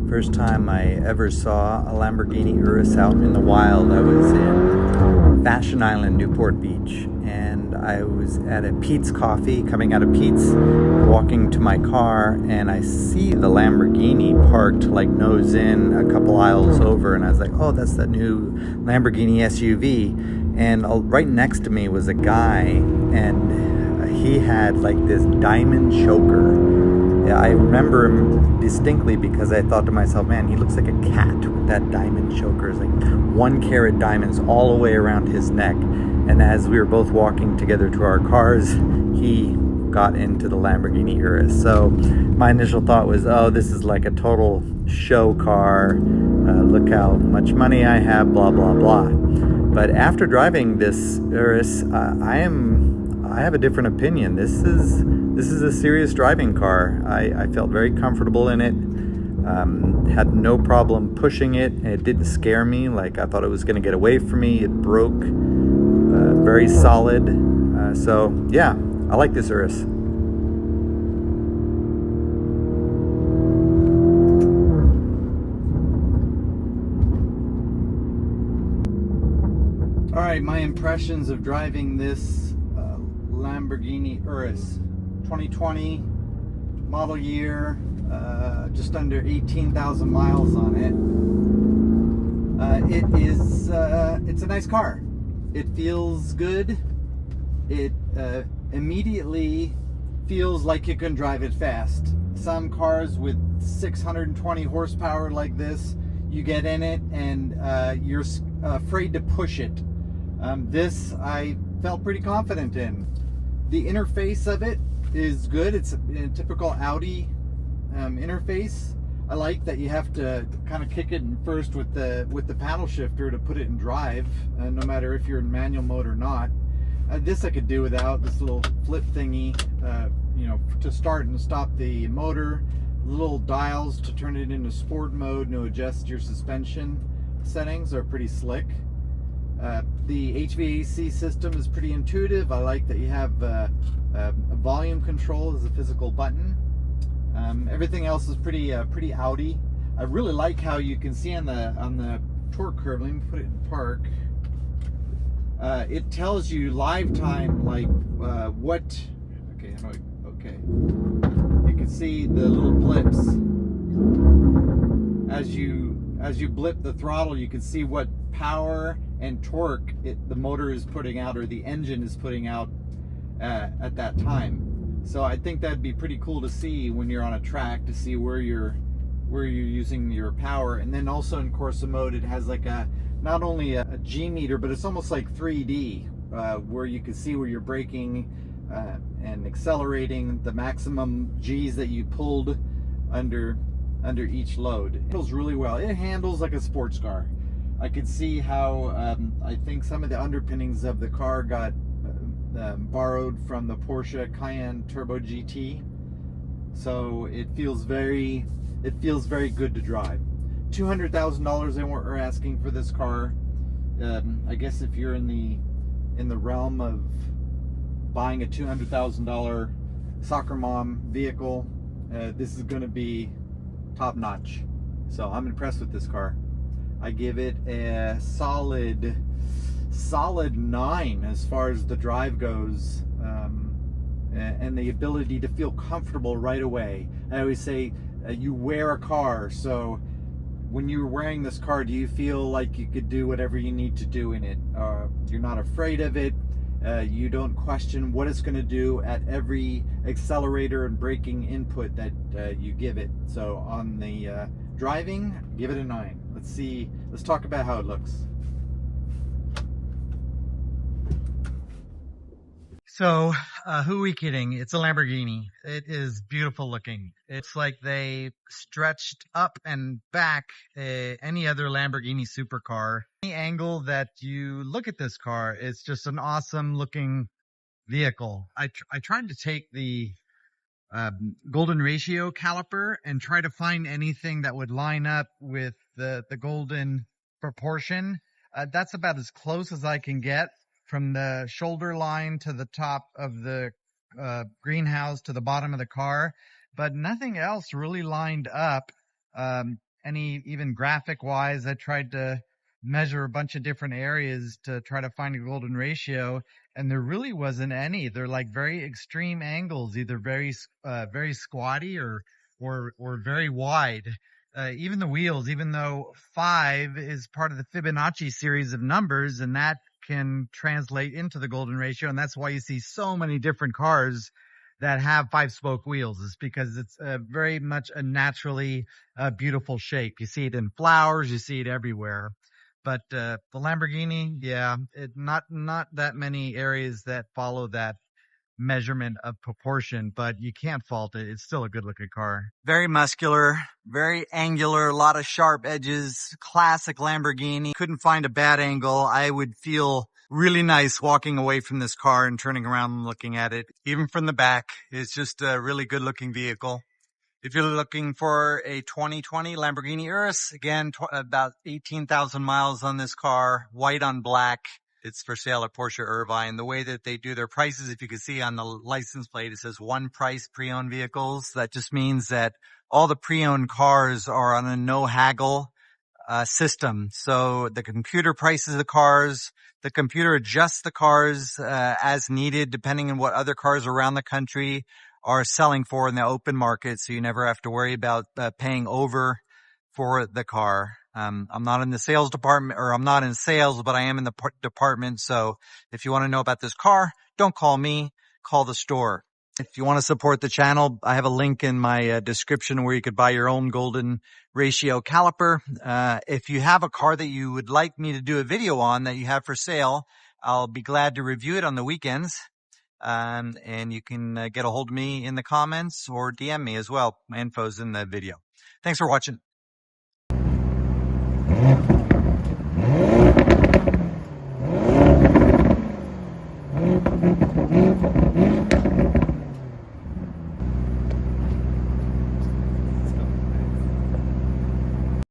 First time I ever saw a Lamborghini Urus out in the wild, I was in Fashion Island, Newport Beach, and I was at a Pete's Coffee, coming out of Pete's, walking to my car, and I see the Lamborghini parked like nose in a couple aisles over, and I was like, oh, that's that new Lamborghini SUV. And right next to me was a guy, and he had like this diamond choker. Yeah, I remember him distinctly because I thought to myself, man, he looks like a cat with that diamond choker. It's like 1 carat diamonds all the way around his neck. And as we were both walking together to our cars, he got into the Lamborghini Urus. So my initial thought was, oh, this is like a total show car. Look how much money I have, blah, blah, blah. But after driving this Urus, I have a different opinion. This is a serious driving car. I felt very comfortable in it. Had no problem pushing it. It didn't scare me. Like I thought it was going to get away from me. It broke. Very solid. So yeah, I like this Urus. All right, my impressions of driving this Lamborghini Urus. 2020 model year, just under 18,000 miles on it. It's a nice car. It feels good. It immediately feels like you can drive it fast. Some cars with 620 horsepower like this, you get in it and you're afraid to push it. This I felt pretty confident in. The interface of it is good. It's a typical Audi interface. I like that you have to kind of kick it in first with the paddle shifter to put it in drive, no matter if you're in manual mode or not. This I could do without, this little flip thingy, to start and stop the motor. Little dials to turn it into sport mode, to adjust your suspension settings are pretty slick. The HVAC system is pretty intuitive. I like that you have a volume control as a physical button. Everything else is pretty Audi. I really like how you can see on the torque curve. Let me put it in park. It tells you live time, like what. Okay, okay. You can see the little blips as you blip the throttle. You can see what power and torque the motor is putting out, or the engine is putting out at that time. So I think that'd be pretty cool to see when you're on a track, to see where you're using your power. And then also in Corsa mode, it has like not only a G meter, but it's almost like 3D, where you can see where you're braking and accelerating, the maximum G's that you pulled under each load. It handles really well. It handles like a sports car. I could see how I think some of the underpinnings of the car got borrowed from the Porsche Cayenne Turbo GT. So it feels very good to drive. $200,000 they were asking for this car. I guess if you're in the realm of buying a $200,000 soccer mom vehicle, this is going to be top notch. So I'm impressed with this car. I give it a solid 9 as far as the drive goes, and the ability to feel comfortable right away. I always say you wear a car, so when you're wearing this car, do you feel like you could do whatever you need to do in it? You're not afraid of it. You don't question what it's going to do at every accelerator and braking input that you give it. So on the driving, give it a 9. Let's talk about how it looks. So, who are we kidding? It's a Lamborghini. It is beautiful looking. It's like they stretched up and back any other Lamborghini supercar. Any angle that you look at this car, it's just an awesome looking vehicle. I tried to take the golden ratio caliper and try to find anything that would line up with the golden proportion. That's about as close as I can get, from the shoulder line to the top of the greenhouse to the bottom of the car, but nothing else really lined up. any even graphic wise. I tried to measure a bunch of different areas to try to find a golden ratio, and there really wasn't any. They're like very extreme angles, either very squatty or very wide. Even the wheels, even though 5 is part of the Fibonacci series of numbers, and that can translate into the golden ratio. And that's why you see so many different cars that have 5-spoke wheels, is because it's very much a naturally beautiful shape. You see it in flowers, you see it everywhere. But the Lamborghini, yeah, not that many areas that follow that measurement of proportion, but you can't fault it. It's still a good looking car. Very muscular, very angular, a lot of sharp edges, classic Lamborghini. Couldn't find a bad angle. I would feel really nice walking away from this car and turning around and looking at it. Even from the back, it's just a really good looking vehicle. If you're looking for a 2020 Lamborghini Urus, again, about 18,000 miles on this car, white on black. It's for sale at Porsche Irvine. The way that they do their prices, if you can see on the license plate, it says one price pre-owned vehicles. That just means that all the pre-owned cars are on a no haggle system. So the computer prices the cars, the computer adjusts the cars as needed, depending on what other cars around the country are selling for in the open market. So you never have to worry about paying over for the car. I'm not in the sales department, or I'm not in sales, but I am in the department. So if you want to know about this car, don't call me, call the store. If you want to support the channel, I have a link in my description where you could buy your own golden ratio caliper. If you have a car that you would like me to do a video on that you have for sale, I'll be glad to review it on the weekends. And you can get a hold of me in the comments or DM me as well. My info's in the video. Thanks for watching.